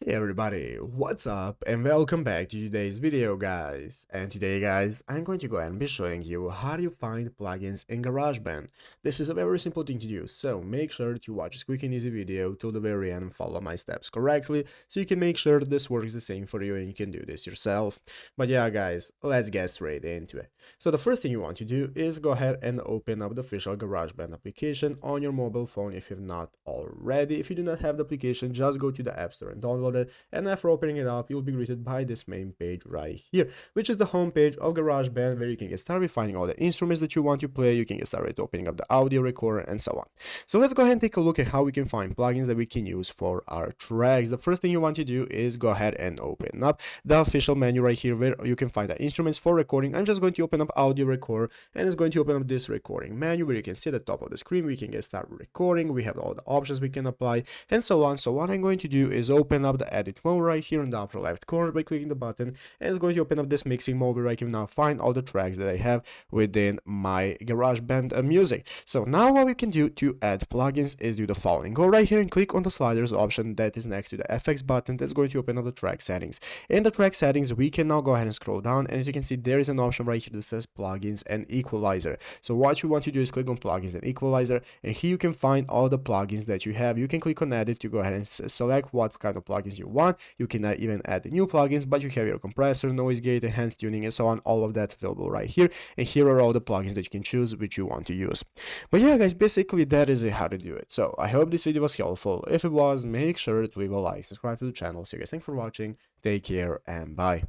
Hey everybody, what's up and welcome back to today's video guys. And today guys, I'm going to go ahead and be showing you how do you find plugins in GarageBand. This is a very simple thing to do, so make sure to watch this quick and easy video till the very end and follow my steps correctly so you can make sure this works the same for you and you can do this yourself. But yeah guys, let's get straight into it. So the first thing you want to do is go ahead and open up the official GarageBand application on your mobile phone if you've not already. If you do not have the application, just go to the App Store and download it, and after opening it up you'll be greeted by this main page right here, which is the home page of GarageBand, where you can get started finding all the instruments that you want to play. You can get started opening up the audio recorder and so on. So let's go ahead and take a look at how we can find plugins that we can use for our tracks. The first thing you want to do is go ahead and open up the official menu right here where you can find the instruments for recording. I'm just going to open up audio recorder, and it's going to open up this recording menu where you can see at the top of the screen we can get started recording. We have all the options we can apply and so on. So what I'm going to do is open up the edit mode right here in the upper left corner by clicking the button, and it's going to open up this mixing mode where I can now find all the tracks that I have within my GarageBand music. So now what we can do to add plugins is do the following. Go right here and click on the sliders option that is next to the FX button. That's going to open up the track settings. In the track settings we can now go ahead and scroll down, and as you can see there is an option right here that says plugins and equalizer. So what you want to do is click on plugins and equalizer, and here you can find all the plugins that you have. You can click on edit to go ahead and select what kind of plugins you want. You can even add new plugins, but you have your compressor, noise gate, enhanced tuning, and so on. All of that available right here, and here are all the plugins that you can choose which you want to use. But yeah guys, basically that is how to do it. So I hope this video was helpful. If it was, make sure to leave a like, subscribe to the channel. So guys, thanks for watching, take care, and bye.